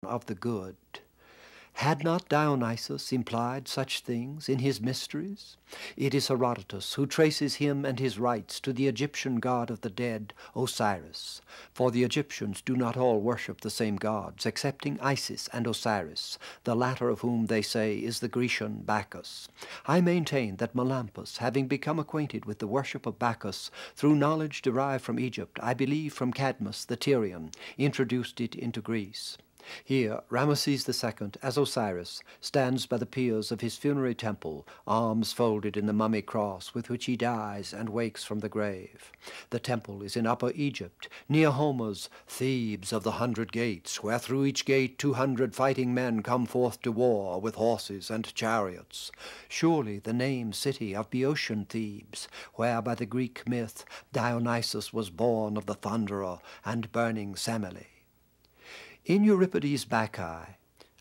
of the good. Had not Dionysus implied such things in his mysteries? It is Herodotus who traces him and his rites to the Egyptian god of the dead, Osiris. For the Egyptians do not all worship the same gods, excepting Isis and Osiris, the latter of whom they say is the Grecian Bacchus. I maintain that Melampus, having become acquainted with the worship of Bacchus through knowledge derived from Egypt, I believe from Cadmus the Tyrian, introduced it into Greece. Here, Ramesses II, as Osiris, stands by the piers of his funerary temple, arms folded in the mummy cross with which he dies and wakes from the grave. The temple is in Upper Egypt, near Homer's Thebes of the 100 gates, where through each gate 200 fighting men come forth to war with horses and chariots. Surely the named city of Boeotian Thebes, where by the Greek myth Dionysus was born of the thunderer and burning Semele. In Euripides' Bacchae,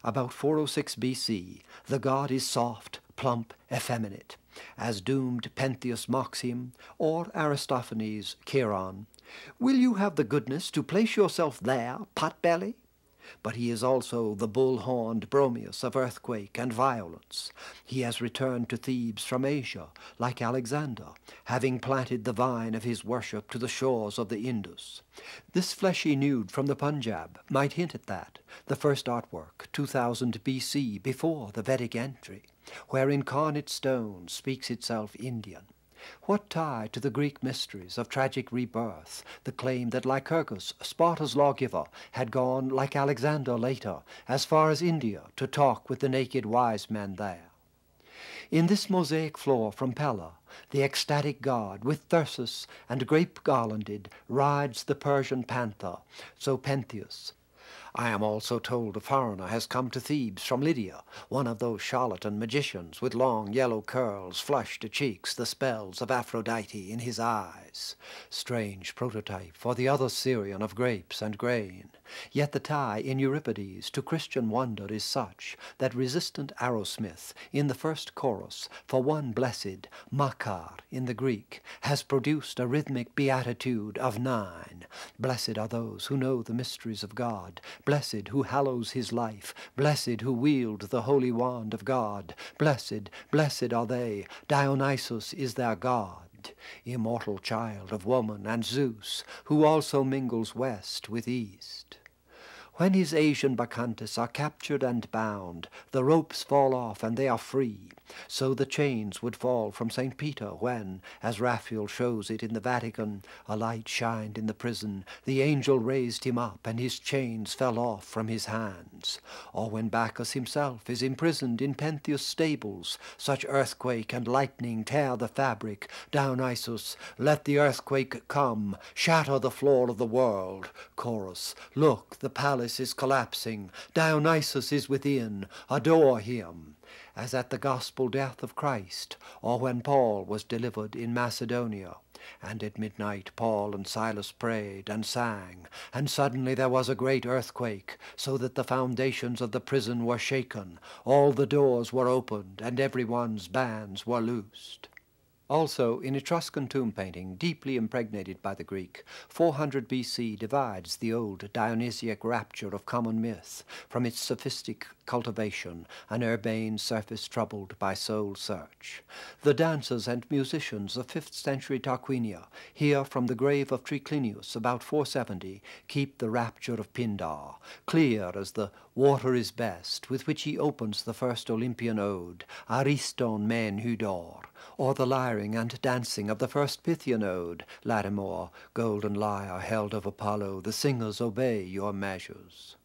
about 406 B.C., the god is soft, plump, effeminate, as doomed Pentheus mocks him, or Aristophanes' Chiron. Will you have the goodness to place yourself there, pot-belly? But he is also the bull-horned Bromius of earthquake and violence. He has returned to Thebes from Asia, like Alexander, having planted the vine of his worship to the shores of the Indus. This fleshy nude from the Punjab might hint at that, the first artwork, 2000 B.C., before the Vedic entry, where incarnate stone speaks itself Indian. What tie to the Greek mysteries of tragic rebirth the claim that Lycurgus, Sparta's lawgiver, had gone, like Alexander later, as far as India to talk with the naked wise men there? In this mosaic floor from Pella, the ecstatic god, with thyrsus and grape garlanded, rides the Persian panther, so Pentheus. I am also told a foreigner has come to Thebes from Lydia, one of those charlatan magicians with long yellow curls, flushed cheeks, the spells of Aphrodite in his eyes. Strange prototype for the other Syrian of grapes and grain. Yet the tie in Euripides to Christian wonder is such that resistant arrowsmith in the first chorus, for one blessed, makar in the Greek, has produced a rhythmic beatitude of 9. Blessed are those who know the mysteries of God, blessed who hallows his life, blessed who wield the holy wand of God, blessed, blessed are they, Dionysus is their God, immortal child of woman and Zeus, who also mingles west with east. When his Asian bacchantes are captured and bound, the ropes fall off and they are free. So the chains would fall from St. Peter when, as Raphael shows it in the Vatican, a light shined in the prison, the angel raised him up, and his chains fell off from his hands. Or when Bacchus himself is imprisoned in Pentheus' stables, such earthquake and lightning tear the fabric. Dionysus, let the earthquake come, shatter the floor of the world. Chorus, look, the palace is collapsing, Dionysus is within, adore him, as at the gospel death of Christ, or when Paul was delivered in Macedonia. And at midnight Paul and Silas prayed and sang, and suddenly there was a great earthquake, so that the foundations of the prison were shaken, all the doors were opened, and everyone's bands were loosed. Also, in Etruscan tomb painting, deeply impregnated by the Greek, 400 B.C. divides the old Dionysiac rapture of common myth from its sophistic cultivation, an urbane surface troubled by soul search. The dancers and musicians of 5th century Tarquinia, here from the grave of Triclinius about 470, keep the rapture of Pindar, clear as the water is best, with which he opens the first Olympian ode, Ariston men hudor, or the lyring and dancing of the first Pythian ode, Latimore, golden lyre held of Apollo, the singers obey your measures.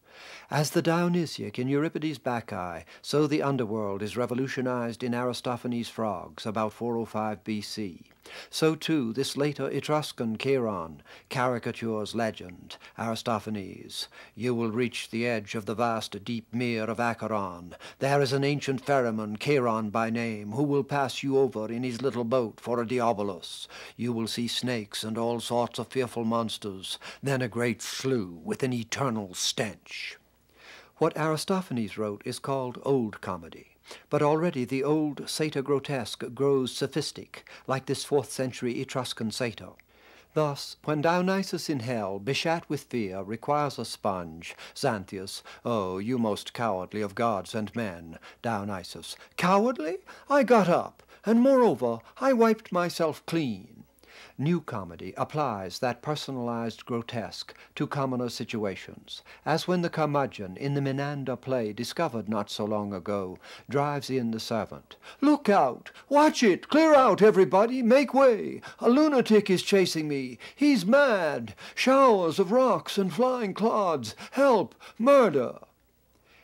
As the Dionysiac in Euripides' Bacchae, so the underworld is revolutionized in Aristophanes' Frogs, about 405 B.C. So too this later Etruscan Chiron caricatures legend, Aristophanes. You will reach the edge of the vast deep mere of Acheron. There is an ancient ferryman, Chiron by name, who will pass you over in his little boat for a Diabolus. You will see snakes and all sorts of fearful monsters, then a great slough with an eternal stench. What Aristophanes wrote is called Old Comedy, but already the old satyr grotesque grows sophistic, like this 4th century Etruscan satyr. Thus, when Dionysus in hell, beshat with fear, requires a sponge, Xanthias, oh, you most cowardly of gods and men, Dionysus, cowardly? I got up, and moreover, I wiped myself clean. New comedy applies that personalized grotesque to commoner situations, as when the curmudgeon in the Menander play discovered not so long ago drives in the servant. Look out! Watch it! Clear out, everybody! Make way! A lunatic is chasing me! He's mad! Showers of rocks and flying clods! Help! Murder!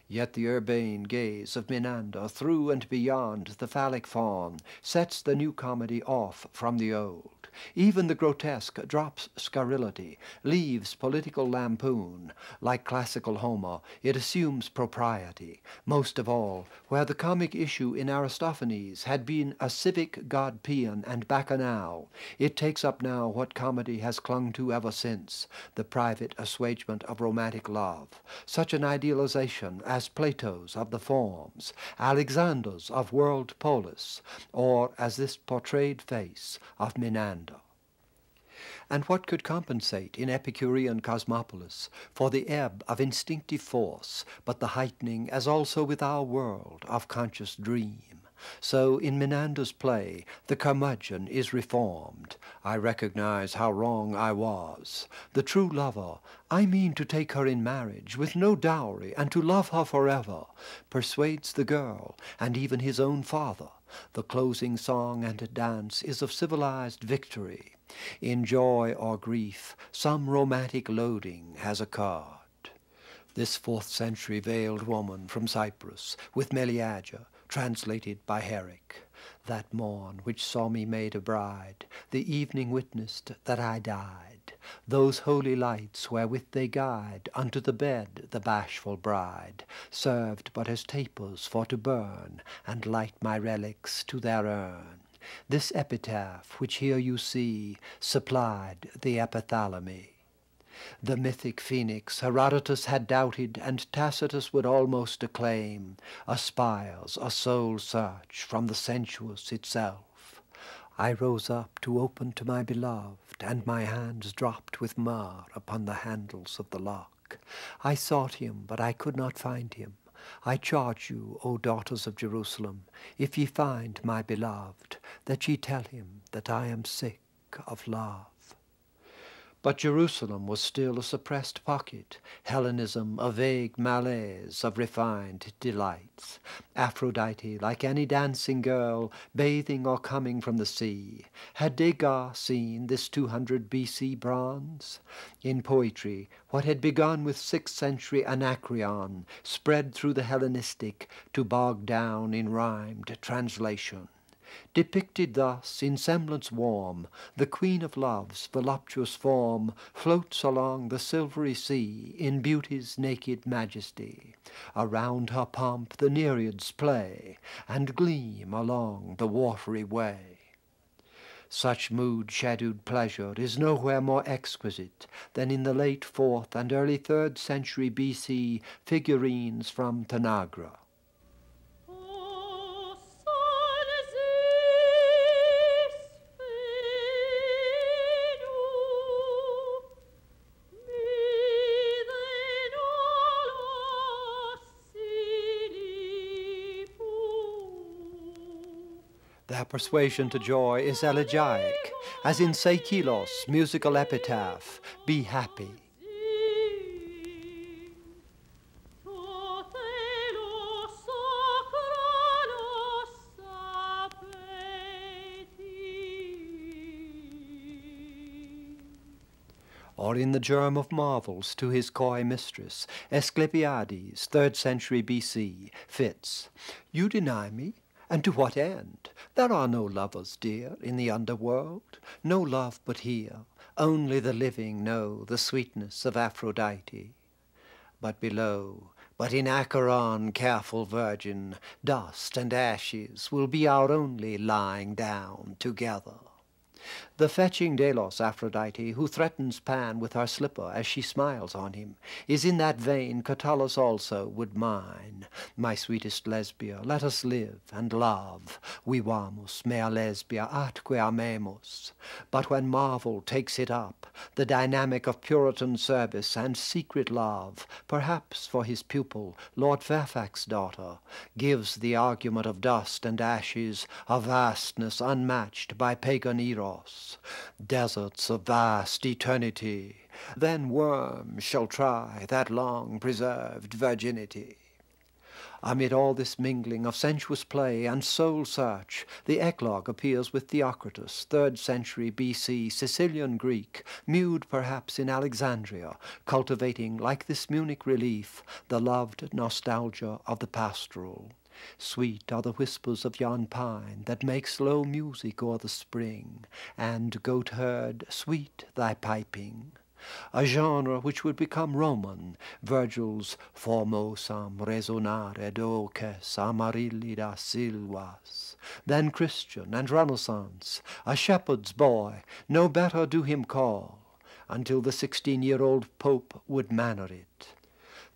Yet the urbane gaze of Menander through and beyond the phallic faun sets the new comedy off from the old. Even the grotesque drops scurrility, leaves political lampoon. Like classical Homer, it assumes propriety. Most of all, where the comic issue in Aristophanes had been a civic god Paean and Bacchanal, it takes up now what comedy has clung to ever since, the private assuagement of romantic love, such an idealization as Plato's of the forms, Alexander's of world polis, or as this portrayed face of Menander. And what could compensate in Epicurean cosmopolis for the ebb of instinctive force, but the heightening, as also with our world, of conscious dream? So in Menander's play, the curmudgeon is reformed. I recognize how wrong I was. The true lover, I mean to take her in marriage with no dowry and to love her forever, persuades the girl and even his own father. The closing song and dance is of civilized victory. In joy or grief, some romantic loading has occurred. This 4th century veiled woman from Cyprus, with Meleager, translated by Herrick. That morn which saw me made a bride, the evening witnessed that I died. Those holy lights wherewith they guide unto the bed the bashful bride, served but as tapers for to burn, and light my relics to their urn. This epitaph, which here you see, supplied the epithalamy. The mythic phoenix Herodotus had doubted, and Tacitus would almost acclaim, aspires a soul search from the sensuous itself. I rose up to open to my beloved, and my hands dropped with myrrh upon the handles of the lock. I sought him, but I could not find him. I charge you, O daughters of Jerusalem, if ye find my beloved, that ye tell him that I am sick of love. But Jerusalem was still a suppressed pocket, Hellenism a vague malaise of refined delights. Aphrodite, like any dancing girl, bathing or coming from the sea. Had Degas seen this 200 B.C. bronze? In poetry, what had begun with 6th century Anacreon spread through the Hellenistic to bog down in rhymed translation. Depicted thus, in semblance warm, the Queen of Love's voluptuous form floats along the silvery sea in beauty's naked majesty. Around her pomp the Nereids play, and gleam along the watery way. Such mood-shadowed pleasure is nowhere more exquisite than in the late 4th and early 3rd century B.C. figurines from Tanagra. Their persuasion to joy is elegiac, as in Seikilos' musical epitaph, Be Happy. Or in the Germ of Marvels to his coy mistress, Asclepiades, 3rd century B.C., fits, You deny me? And to what end? There are no lovers, dear, in the underworld, no love but here. Only the living know the sweetness of Aphrodite. But below, but in Acheron, careful virgin, dust and ashes will be our only lying down together. The fetching Delos Aphrodite, who threatens Pan with her slipper as she smiles on him, is in that vein Catullus also would mine. My sweetest Lesbia, let us live and love. Vivamus, mea Lesbia, atque amemus. But when marvel takes it up, the dynamic of Puritan service and secret love, perhaps for his pupil, Lord Fairfax's daughter, gives the argument of dust and ashes a vastness unmatched by pagan Eros. Deserts of vast eternity, then worms shall try that long preserved virginity. Amid all this mingling of sensuous play and soul search, the eclogue appears with Theocritus, 3rd century B.C., Sicilian Greek, mewed perhaps in Alexandria, cultivating, like this Munich relief, the loved nostalgia of the pastoral. Sweet are the whispers of yon pine that makes low music o'er the spring, and, goat-herd, sweet thy piping. A genre which would become Roman, Virgil's formosam resonare doces amarillida silvas, then Christian and Renaissance, a shepherd's boy, no better do him call, until the 16-year-old Pope would manner it.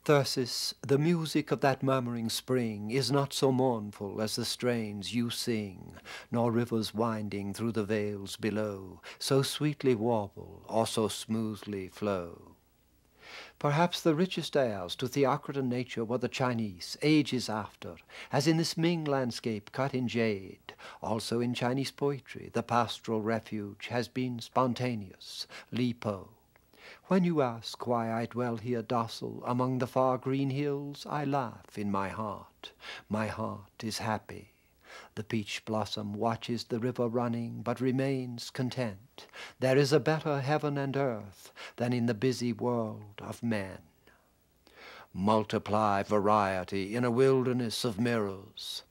Thyrsis, the music of that murmuring spring is not so mournful as the strains you sing, nor rivers winding through the vales below so sweetly warble or so smoothly flow. Perhaps the richest heirs to Theocritan nature were the Chinese, ages after, as in this Ming landscape cut in jade. Also in Chinese poetry, the pastoral refuge has been spontaneous, Li Po. When you ask why I dwell here docile among the far green hills, I laugh in my heart. My heart is happy. The peach blossom watches the river running, but remains content. There is a better heaven and earth than in the busy world of men. Multiply variety in a wilderness of mirrors.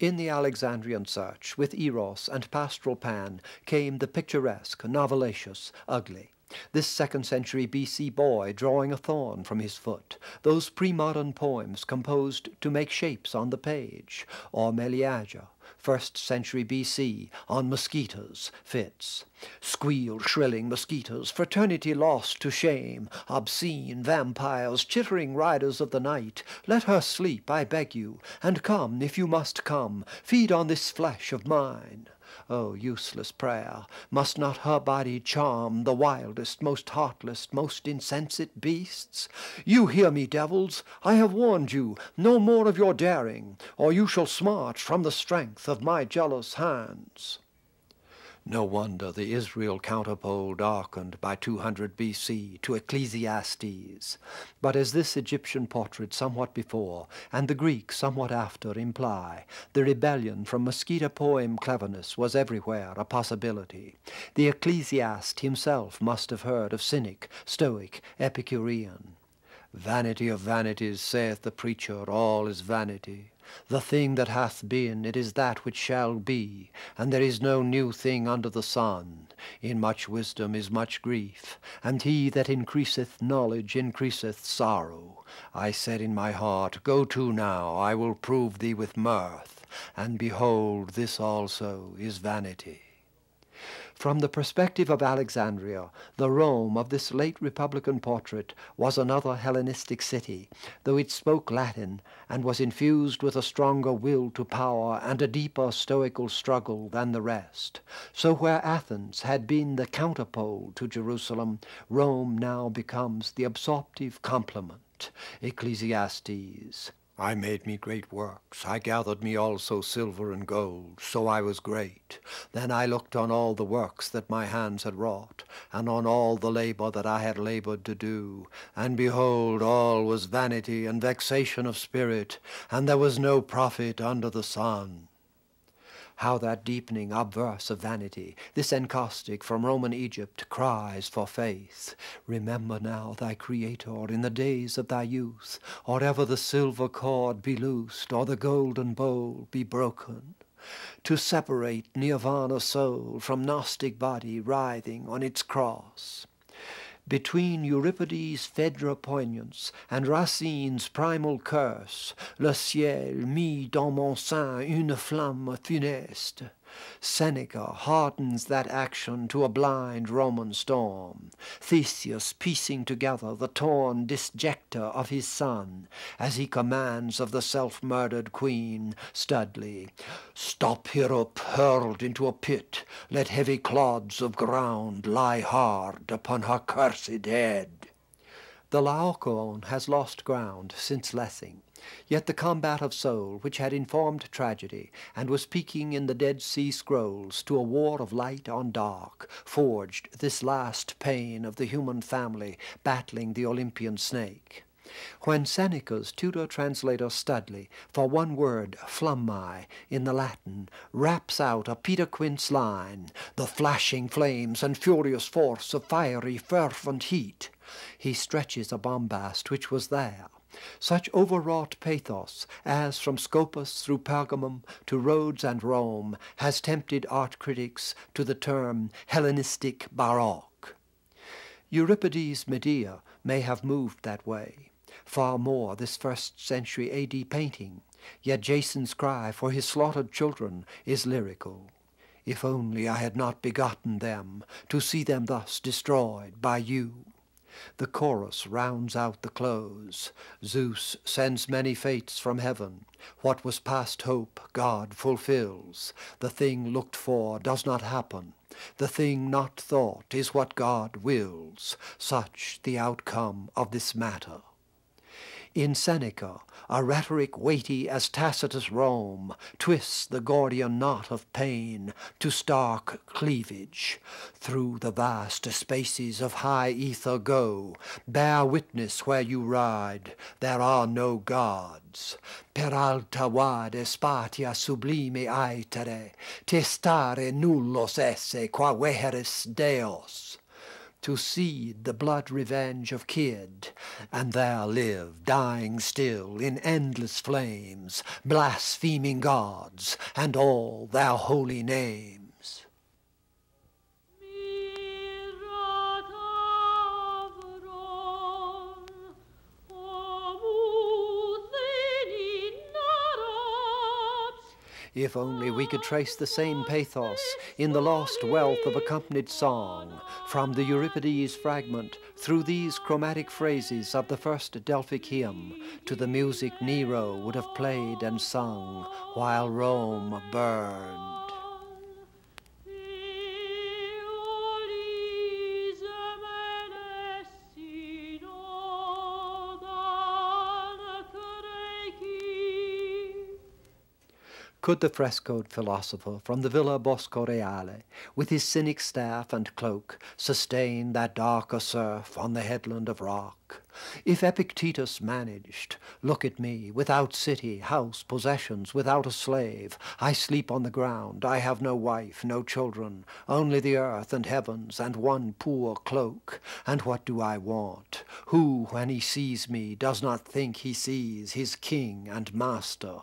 In the Alexandrian search, with Eros and pastoral Pan, came the picturesque, novelacious, ugly. This 2nd century B.C. boy drawing a thorn from his foot, those pre-modern poems composed to make shapes on the page, or Meleager, 1st century B.C., on mosquitoes, fits. Squeal shrilling mosquitoes, fraternity lost to shame, obscene vampires, chittering riders of the night, let her sleep, I beg you, and come, if you must come, feed on this flesh of mine. Oh, useless prayer! Must not her body charm the wildest, most heartless, most insensate beasts? You hear me, devils! I have warned you, no more of your daring, or you shall smart from the strength of my jealous hands. No wonder the Israel counterpole darkened by 200 B.C. to Ecclesiastes. But as this Egyptian portrait somewhat before, and the Greek somewhat after imply, the rebellion from mosquito poem cleverness was everywhere a possibility. The Ecclesiast himself must have heard of Cynic, Stoic, Epicurean. Vanity of vanities, saith the preacher, all is vanity. The thing that hath been, it is that which shall be, and there is no new thing under the sun. In much wisdom is much grief, and he that increaseth knowledge increaseth sorrow. I said in my heart, go to now, I will prove thee with mirth, and behold, this also is vanity. From the perspective of Alexandria, the Rome of this late Republican portrait was another Hellenistic city, though it spoke Latin and was infused with a stronger will to power and a deeper stoical struggle than the rest. So where Athens had been the counterpole to Jerusalem, Rome now becomes the absorptive complement. Ecclesiastes. I made me great works, I gathered me also silver and gold, so I was great. Then I looked on all the works that my hands had wrought, and on all the labor that I had labored to do, and behold, all was vanity and vexation of spirit, and there was no profit under the sun. How that deepening obverse of vanity, this encaustic from Roman Egypt, cries for faith. Remember now thy Creator in the days of thy youth, or ever the silver cord be loosed, or the golden bowl be broken. To separate nirvana soul from Gnostic body writhing on its cross. Between Euripides' Phèdre poignance and Racine's primal curse, le ciel mit dans mon sein une flamme funeste. Seneca hardens that action to a blind Roman storm, Theseus piecing together the torn disjecta of his son, as he commands of the self-murdered queen, Studley, "Stop her up, hurled into a pit, let heavy clods of ground lie hard upon her cursed head." The Laocoon has lost ground since Lessing, yet the combat of soul which had informed tragedy and was peaking in the Dead Sea Scrolls to a war of light on dark forged this last pain of the human family battling the Olympian snake. When Seneca's Tudor translator Studley, for one word, flammae, in the Latin, raps out a Peter Quince line, "the flashing flames and furious force of fiery fervent heat," he stretches a bombast which was there. Such overwrought pathos as from Scopus through Pergamum to Rhodes and Rome has tempted art critics to the term Hellenistic Baroque. Euripides' Medea may have moved that way. Far more this 1st century AD painting, yet Jason's cry for his slaughtered children is lyrical. If only I had not begotten them, to see them thus destroyed by you. The chorus rounds out the close. Zeus sends many fates from heaven. What was past hope God fulfills. The thing looked for does not happen. The thing not thought is what God wills. Such the outcome of this matter. In Seneca, a rhetoric weighty as Tacitus' Rome twists the Gordian knot of pain to stark cleavage. Through the vast spaces of high ether go, bear witness where you ride, there are no gods. Per alta vade spatia sublime aetere, testare nullos esse qua veheris Deos. To seed the blood revenge of Kid, and there live, dying still in endless flames, blaspheming gods and all their holy names. If only we could trace the same pathos in the lost wealth of accompanied song, from the Euripides fragment through these chromatic phrases of the first Delphic hymn to the music Nero would have played and sung while Rome burned. Could the frescoed philosopher from the Villa Bosco Reale, with his cynic staff and cloak, sustain that darker surf on the headland of rock? If Epictetus managed, look at me, without city, house, possessions, without a slave, I sleep on the ground, I have no wife, no children, only the earth and heavens and one poor cloak, and what do I want? Who, when he sees me, does not think he sees his king and master?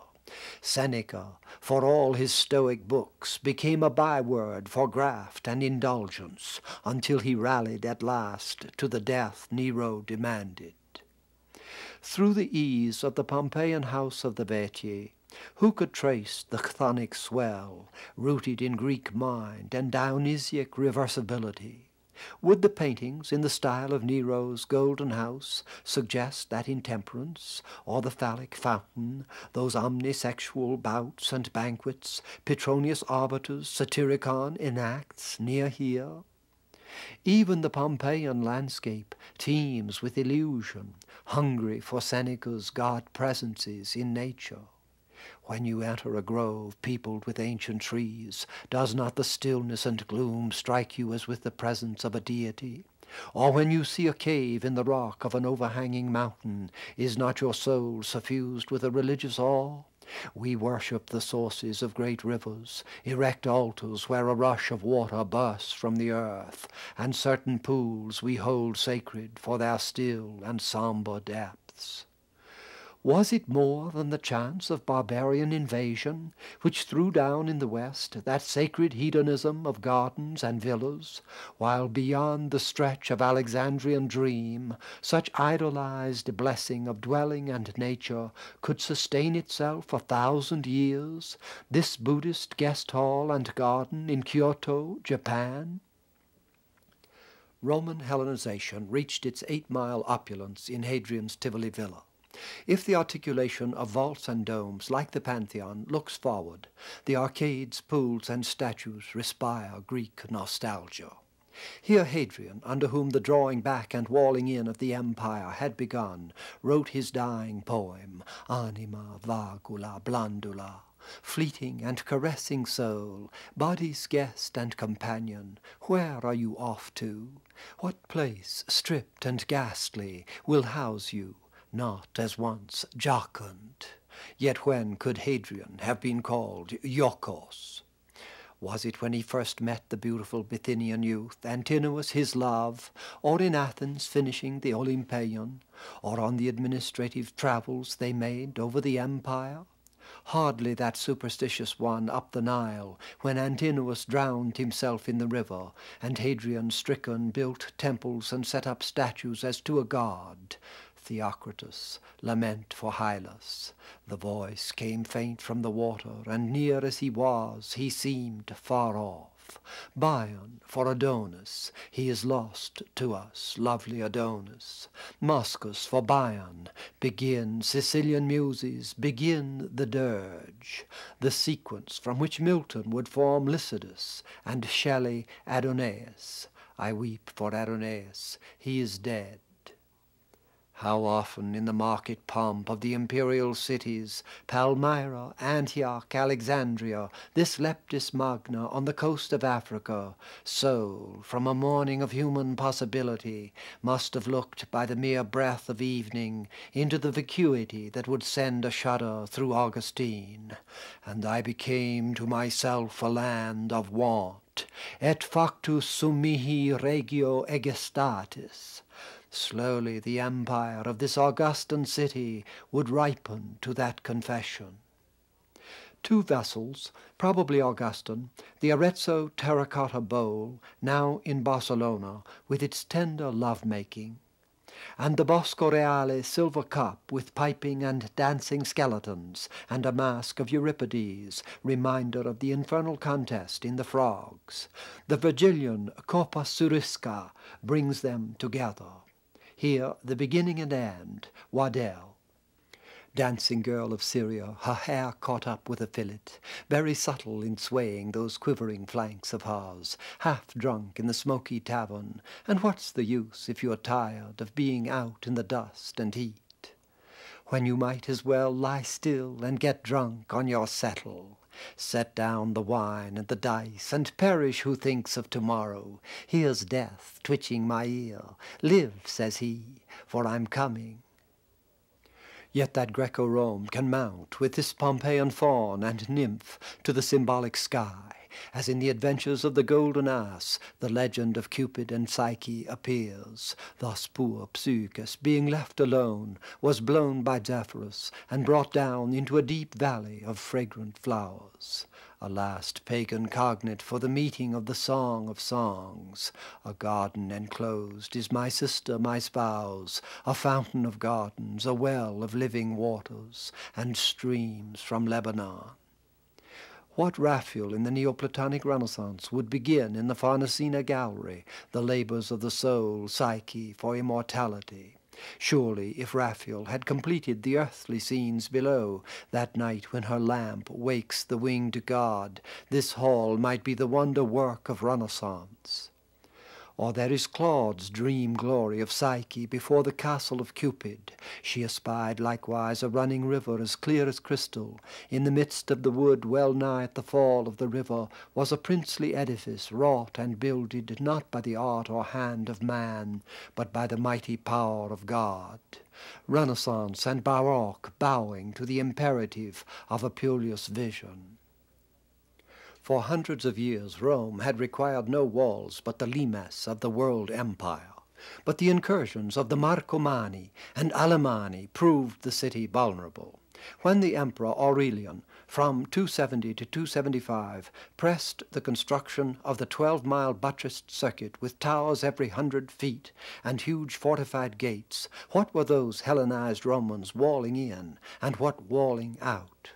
Seneca, for all his Stoic books, became a byword for graft and indulgence, until he rallied at last to the death Nero demanded. Through the ease of the Pompeian house of the Vetier, who could trace the chthonic swell, rooted in Greek mind and Dionysiac reversibility? Would the paintings in the style of Nero's Golden House suggest that intemperance, or the phallic fountain, those omnisexual bouts and banquets Petronius Arbutus Satyricon enacts near here? Even the Pompeian landscape teems with illusion, hungry for Seneca's God-presences in nature. When you enter a grove peopled with ancient trees, does not the stillness and gloom strike you as with the presence of a deity? Or when you see a cave in the rock of an overhanging mountain, is not your soul suffused with a religious awe? We worship the sources of great rivers, erect altars where a rush of water bursts from the earth, and certain pools we hold sacred for their still and sombre depths. Was it more than the chance of barbarian invasion which threw down in the West that sacred hedonism of gardens and villas, while beyond the stretch of Alexandrian dream such idolized blessing of dwelling and nature could sustain itself 1,000 years, this Buddhist guest hall and garden in Kyoto, Japan? Roman Hellenization reached its 8-mile opulence in Hadrian's Tivoli villa. If the articulation of vaults and domes, like the Pantheon, looks forward, the arcades, pools, and statues respire Greek nostalgia. Here Hadrian, under whom the drawing back and walling in of the empire had begun, wrote his dying poem, Anima vagula blandula, fleeting and caressing soul, body's guest and companion, where are you off to? What place, stripped and ghastly, will house you? Not as once jocund. Yet when could Hadrian have been called Iolcos? Was it when he first met the beautiful Bithynian youth, Antinous his love, or in Athens finishing the Olympeion, or on the administrative travels they made over the empire? Hardly that superstitious one up the Nile, when Antinous drowned himself in the river, and Hadrian stricken built temples and set up statues as to a god. Theocritus, lament for Hylas. The voice came faint from the water, and near as he was, he seemed far off. Bion for Adonis, he is lost to us, lovely Adonis. Moschus for Bion, begin, Sicilian muses, begin the dirge, the sequence from which Milton would form Lycidas, and Shelley Adonais. I weep for Adonais, he is dead. How often in the market pomp of the imperial cities, Palmyra, Antioch, Alexandria, this Leptis Magna on the coast of Africa, Seoul, from a morning of human possibility, must have looked by the mere breath of evening into the vacuity that would send a shudder through Augustine. And I became to myself a land of want, et factus sum mihi regio egestatis. Slowly the empire of this Augustan city would ripen to that confession. 2 vessels, probably Augustan, the Arezzo terracotta bowl, now in Barcelona, with its tender love-making, and the Bosco Reale silver cup with piping and dancing skeletons, and a mask of Euripides, reminder of the infernal contest in the frogs. The Virgilian Coppa Surisca brings them together. Here the beginning and end, Waddell. Dancing girl of Syria, her hair caught up with a fillet, very subtle in swaying those quivering flanks of hers, half drunk in the smoky tavern, and what's the use if you are tired of being out in the dust and heat, when you might as well lie still and get drunk on your settle? Set down the wine and the dice, and perish who thinks of tomorrow. Here's death twitching my ear. Live, says he, for I'm coming. Yet that Greco-Rome can mount with this Pompeian faun and nymph to the symbolic sky, as in the adventures of the Golden Ass the legend of Cupid and Psyche appears. Thus poor Psyche, being left alone, was blown by Zephyrus and brought down into a deep valley of fragrant flowers. A last pagan cognate for the meeting of the Song of Songs. A garden enclosed is my sister, my spouse, a fountain of gardens, a well of living waters, and streams from Lebanon. What Raphael in the Neoplatonic Renaissance would begin in the Farnesina gallery, the labors of the soul, Psyche, for immortality. Surely, if Raphael had completed the earthly scenes below, that night when her lamp wakes the winged god, this hall might be the wonder work of Renaissance. Or there is Claude's dream glory of Psyche before the castle of Cupid. She espied likewise a running river as clear as crystal. In the midst of the wood, well nigh at the fall of the river, was a princely edifice wrought and builded not by the art or hand of man, but by the mighty power of God. Renaissance and Baroque bowing to the imperative of Apuleius' vision. For hundreds of years Rome had required no walls but the limes of the world empire. But the incursions of the Marcomanni and Alemanni proved the city vulnerable. When the Emperor Aurelian, from 270 to 275, pressed the construction of the 12-mile buttressed circuit with towers every 100 feet and huge fortified gates, what were those Hellenized Romans walling in, and what walling out?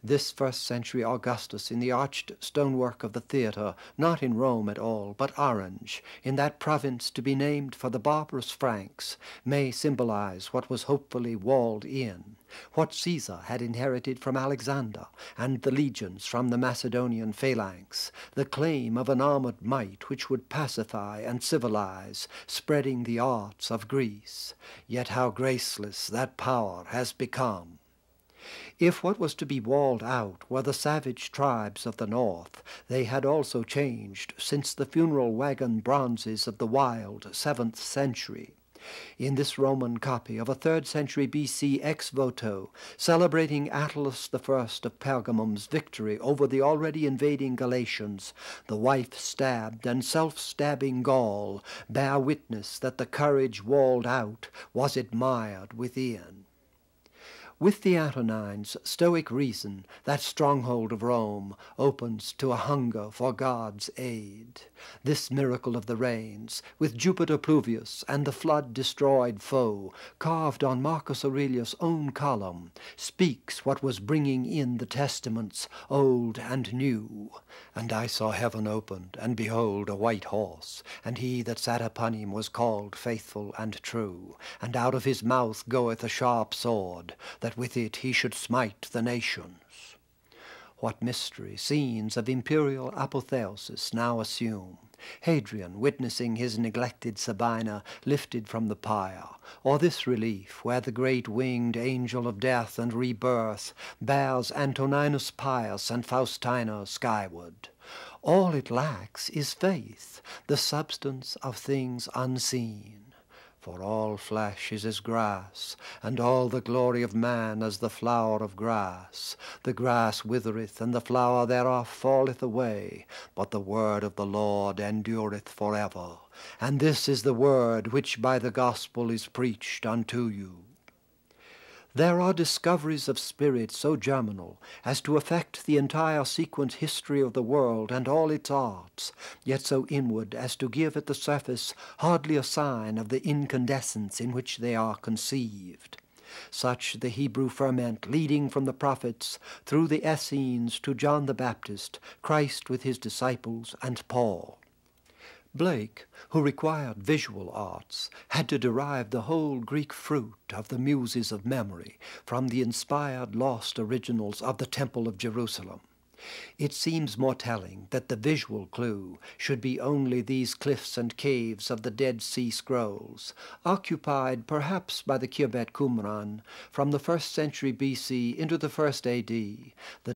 This first-century Augustus in the arched stonework of the theatre, not in Rome at all, but Orange, in that province to be named for the barbarous Franks, may symbolize what was hopefully walled in, what Caesar had inherited from Alexander and the legions from the Macedonian phalanx, the claim of an armored might which would pacify and civilize, spreading the arts of Greece. Yet how graceless that power has become! If what was to be walled out were the savage tribes of the north, they had also changed since the funeral wagon bronzes of the wild 7th century. In this Roman copy of a 3rd century BC ex voto, celebrating Attalus I of Pergamum's victory over the already invading Galatians, the wife-stabbed and self-stabbing Gaul bear witness that the courage walled out was admired within. With the Antonines, stoic reason, that stronghold of Rome, opens to a hunger for God's aid. This miracle of the rains, with Jupiter Pluvius and the flood-destroyed foe, carved on Marcus Aurelius' own column, speaks what was bringing in the testaments, old and new. And I saw heaven opened, and behold a white horse, and he that sat upon him was called Faithful and True, and out of his mouth goeth a sharp sword, that with it he should smite the nations. What mystery scenes of imperial apotheosis now assume! Hadrian witnessing his neglected Sabina lifted from the pyre, or this relief where the great winged angel of death and rebirth bears Antoninus Pius and Faustina skyward. All it lacks is faith, the substance of things unseen. For all flesh is as grass, and all the glory of man as the flower of grass. The grass withereth, and the flower thereof falleth away, but the word of the Lord endureth forever. And this is the word which by the gospel is preached unto you. There are discoveries of spirit so germinal as to affect the entire sequent history of the world and all its arts, yet so inward as to give at the surface hardly a sign of the incandescence in which they are conceived. Such the Hebrew ferment leading from the prophets through the Essenes to John the Baptist, Christ with his disciples, and Paul. Blake, who required visual arts, had to derive the whole Greek fruit of the muses of memory from the inspired lost originals of the Temple of Jerusalem. It seems more telling that the visual clue should be only these cliffs and caves of the Dead Sea Scrolls, occupied perhaps by the Khirbet Qumran from the 1st century BC into the 1st AD, the